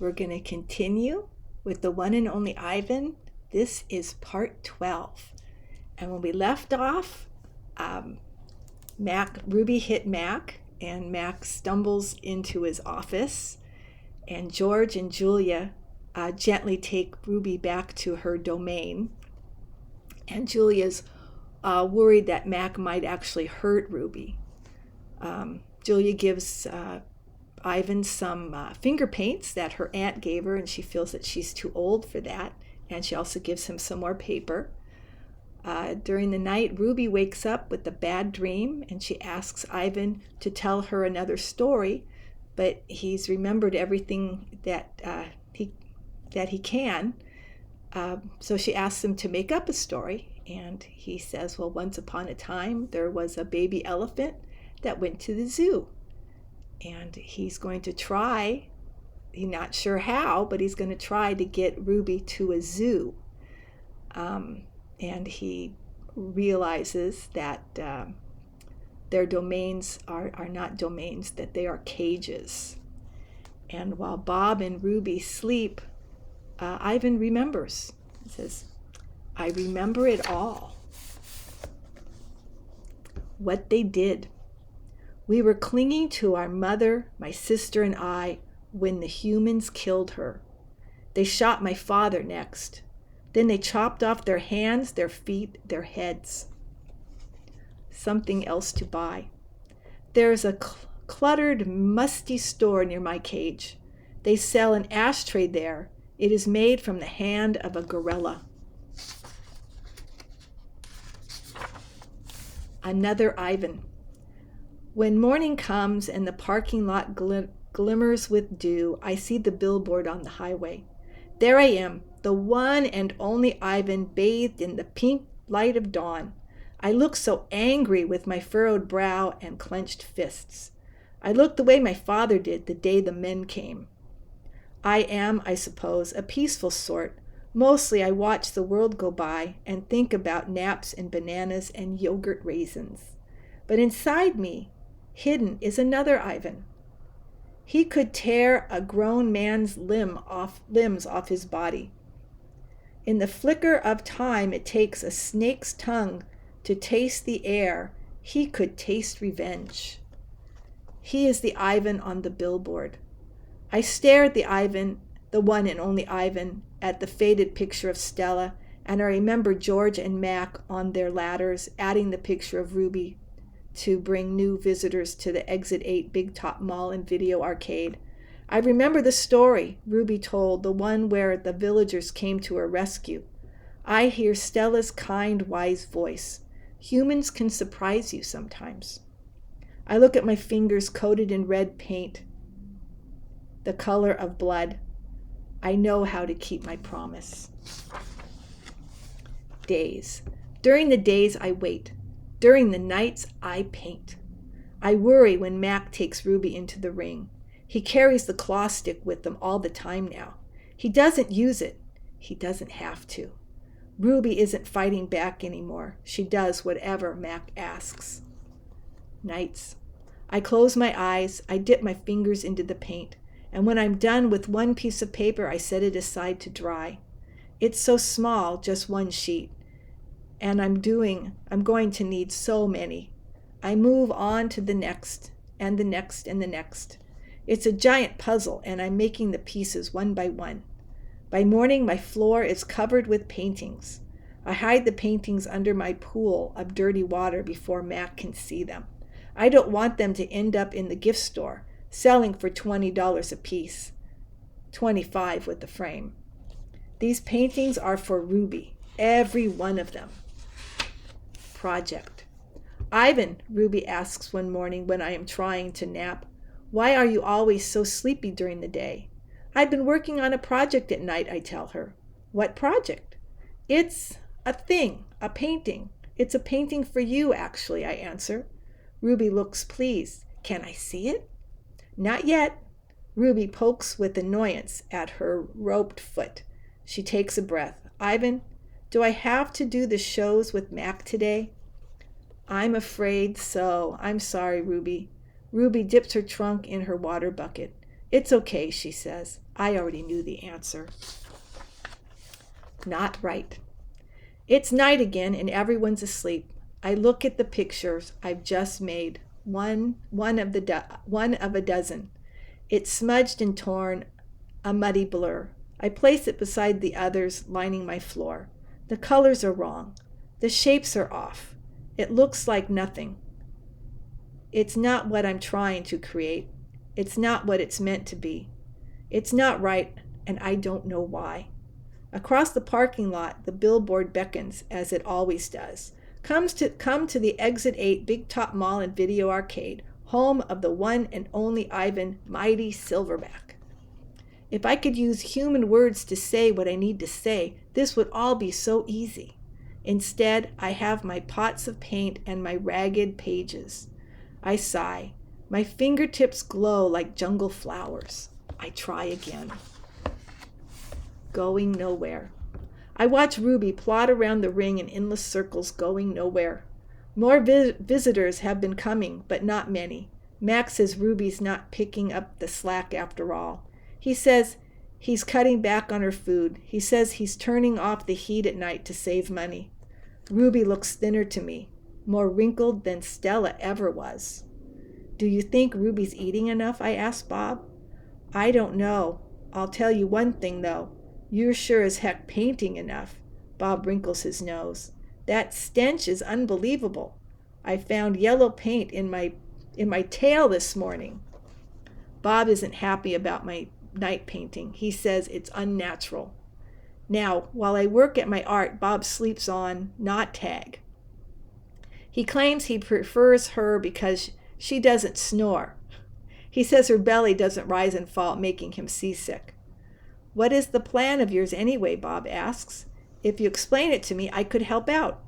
We're going to continue with the one and only Ivan. This is part 12. And when we left off, Ruby hit Mac, and Mac stumbles into his office, and George and Julia gently take Ruby back to her domain. And Julia's worried that Mac might actually hurt Ruby. Julia gives Ivan some finger paints that her aunt gave her, and she feels that she's too old for that. And she also gives him some more paper. During the night, Ruby wakes up with a bad dream, and she asks Ivan to tell her another story, but he's remembered everything that he can. So she asks him to make up a story, and he says, well, once upon a time, there was a baby elephant that went to the zoo. And he's going to try, he's not sure how, but he's going to try to get Ruby to a zoo. And he realizes that their domains are not domains, that they are cages. And while Bob and Ruby sleep, Ivan remembers. He says, I remember it all. What they did. We were clinging to our mother, my sister, and I when the humans killed her. They shot my father next. Then they chopped off their hands, their feet, their heads. Something else to buy. There's a cluttered, musty store near my cage. They sell an ashtray there. It is made from the hand of a gorilla. Another Ivan. When morning comes and the parking lot glimmers with dew, I see the billboard on the highway. There I am, the one and only Ivan, bathed in the pink light of dawn. I look so angry with my furrowed brow and clenched fists. I look the way my father did the day the men came. I am, I suppose, a peaceful sort. Mostly I watch the world go by and think about naps and bananas and yogurt raisins. But inside me, hidden, is another Ivan. He could tear a grown man's limbs off his body. In the flicker of time it takes a snake's tongue to taste the air. He could taste revenge. He is the Ivan on the billboard. I stare at the Ivan, the one and only Ivan, at the faded picture of Stella, and I remember George and Mac on their ladders, adding the picture of Ruby to bring new visitors to the Exit 8 Big Top Mall and Video Arcade. I remember the story Ruby told, the one where the villagers came to her rescue. I hear Stella's kind, wise voice. Humans can surprise you sometimes. I look at my fingers coated in red paint, the color of blood. I know how to keep my promise. Days. During the days I wait. During the nights I paint. I worry when Mac takes Ruby into the ring. He carries the claw stick with him all the time now. He doesn't use it. He doesn't have to. Ruby isn't fighting back anymore. She does whatever Mac asks. Nights. I close my eyes. I dip my fingers into the paint. And when I'm done with one piece of paper, I set it aside to dry. It's so small, just one sheet. And I'm going to need so many. I move on to the next, and the next, and the next. It's a giant puzzle, and I'm making the pieces one by one. By morning, my floor is covered with paintings. I hide the paintings under my pool of dirty water before Mac can see them. I don't want them to end up in the gift store, selling for $20 a piece, $25 with the frame. These paintings are for Ruby, every one of them. Project. Ivan, Ruby asks one morning when I am trying to nap, why are you always so sleepy during the day? I've been working on a project at night, I tell her. What project? It's a thing, a painting. It's a painting for you, actually, I answer. Ruby looks pleased. Can I see it? Not yet. Ruby pokes with annoyance at her roped foot. She takes a breath. Ivan, do I have to do the shows with Mac today? I'm afraid so. I'm sorry, Ruby. Ruby dips her trunk in her water bucket. It's okay, she says. I already knew the answer. Not right. It's night again and everyone's asleep. I look at the pictures I've just made, one of a dozen. It's smudged and torn, a muddy blur. I place it beside the others lining my floor. The colors are wrong. The shapes are off. It looks like nothing. It's not what I'm trying to create. It's not what it's meant to be. It's not right, and I don't know why. Across the parking lot, the billboard beckons, as it always does. Come to the Exit 8 Big Top Mall and Video Arcade, home of the one and only Ivan, mighty Silverback. If I could use human words to say what I need to say, this would all be so easy. Instead, I have my pots of paint and my ragged pages. I sigh. My fingertips glow like jungle flowers. I try again. Going nowhere. I watch Ruby plod around the ring in endless circles, going nowhere. More visitors have been coming, but not many. Max says Ruby's not picking up the slack after all. He says he's cutting back on her food. He says he's turning off the heat at night to save money. Ruby looks thinner to me, more wrinkled than Stella ever was. Do you think Ruby's eating enough? I asked Bob. I don't know. I'll tell you one thing, though. You're sure as heck painting enough. Bob wrinkles his nose. That stench is unbelievable. I found yellow paint in my tail this morning. Bob isn't happy about my night painting. He says it's unnatural. Now, while I work at my art, Bob sleeps on, not tag. He claims he prefers her because she doesn't snore. He says her belly doesn't rise and fall, making him seasick. What is the plan of yours anyway? Bob asks. If you explain it to me, I could help out.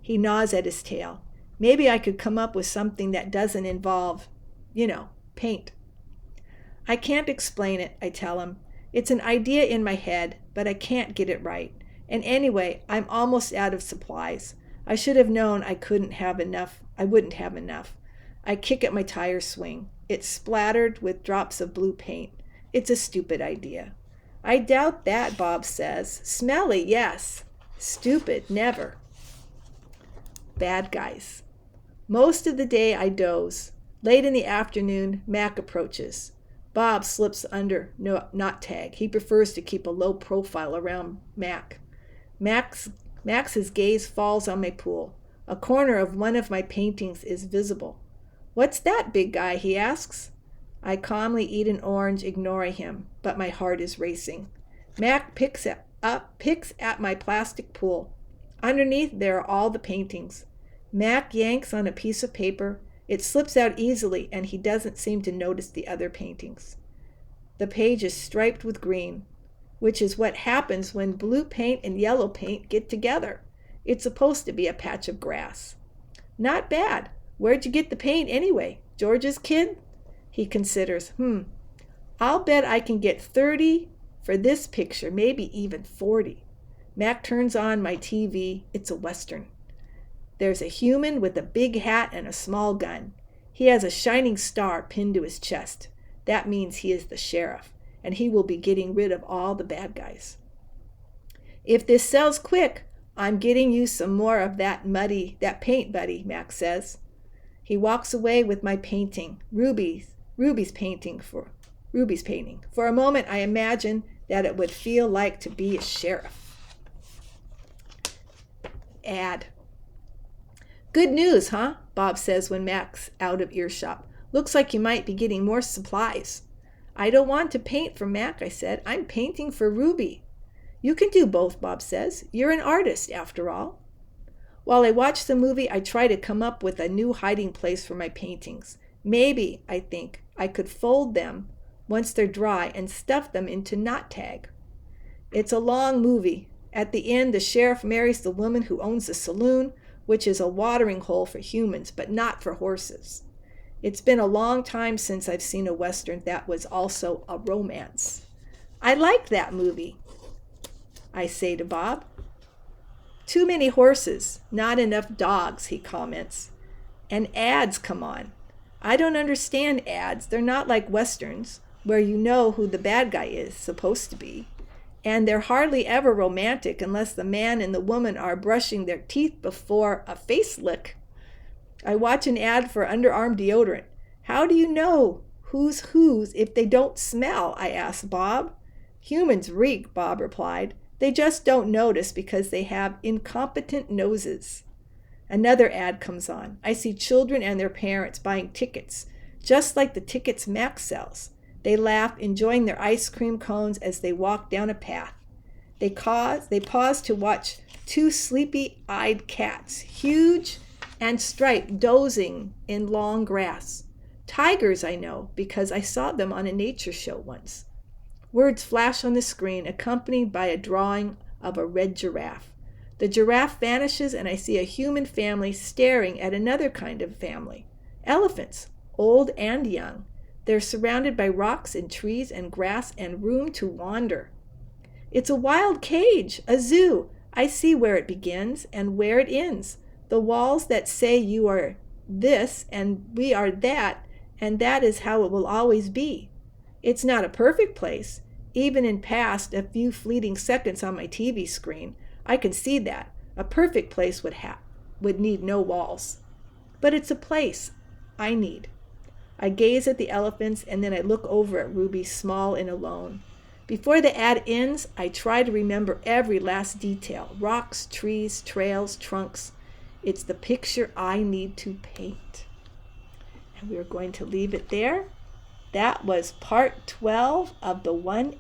He gnaws at his tail. Maybe I could come up with something that doesn't involve, paint. I can't explain it, I tell him. It's an idea in my head, but I can't get it right. And anyway, I'm almost out of supplies. I should have known I wouldn't have enough. I kick at my tire swing. It's splattered with drops of blue paint. It's a stupid idea. I doubt that, Bob says. Smelly, yes. Stupid, never. Bad guys. Most of the day I doze. Late in the afternoon, Mac approaches. Bob slips under not tag. He prefers to keep a low profile around Mac. Max's gaze falls on my pool. A corner of one of my paintings is visible. What's that, big guy? He asks. I calmly eat an orange, ignoring him, but my heart is racing. Mac picks at my plastic pool. Underneath there are all the paintings. Mac yanks on a piece of paper. It slips out easily, and he doesn't seem to notice the other paintings. The page is striped with green, which is what happens when blue paint and yellow paint get together. It's supposed to be a patch of grass. Not bad. Where'd you get the paint anyway? George's kid? He considers. I'll bet I can get 30 for this picture, maybe even 40. Mac turns on my TV. It's a Western. There's a human with a big hat and a small gun. He has a shining star pinned to his chest. That means he is the sheriff, and he will be getting rid of all the bad guys. If this sells quick, I'm getting you some more of that paint, buddy, Mac says. He walks away with my painting, Ruby's painting. For a moment, I imagine that it would feel like to be a sheriff. Ad. Good news, huh? Bob says when Mac's out of earshot. Looks like you might be getting more supplies. I don't want to paint for Mac, I said. I'm painting for Ruby. You can do both, Bob says. You're an artist, after all. While I watch the movie, I try to come up with a new hiding place for my paintings. Maybe, I think, I could fold them once they're dry and stuff them into knot tag. It's a long movie. At the end, the sheriff marries the woman who owns the saloon, which is a watering hole for humans, but not for horses. It's been a long time since I've seen a Western that was also a romance. I liked that movie, I say to Bob. Too many horses, not enough dogs, he comments. And ads come on. I don't understand ads. They're not like Westerns. where you know who the bad guy is supposed to be. And they're hardly ever romantic unless the man and the woman are brushing their teeth before a face lick. I watch an ad for underarm deodorant. How do you know who's whose if they don't smell? I asked Bob. Humans reek, Bob replied. They just don't notice because they have incompetent noses. Another ad comes on. I see children and their parents buying tickets, just like the tickets Max sells. They laugh, enjoying their ice cream cones as they walk down a path. They pause to watch two sleepy-eyed cats, huge and striped, dozing in long grass. Tigers, I know, because I saw them on a nature show once. Words flash on the screen, accompanied by a drawing of a red giraffe. The giraffe vanishes, and I see a human family staring at another kind of family. Elephants, old and young. They're surrounded by rocks and trees and grass and room to wander. It's a wild cage, a zoo. I see where it begins and where it ends. The walls that say you are this and we are that, and that is how it will always be. It's not a perfect place. Even in past a few fleeting seconds on my TV screen, I can see that. A perfect place would need no walls. But it's a place I need. I gaze at the elephants, and then I look over at Ruby, small and alone. Before the ad ends, I try to remember every last detail. Rocks, trees, trails, trunks. It's the picture I need to paint. And we're going to leave it there. That was part 12 of the 1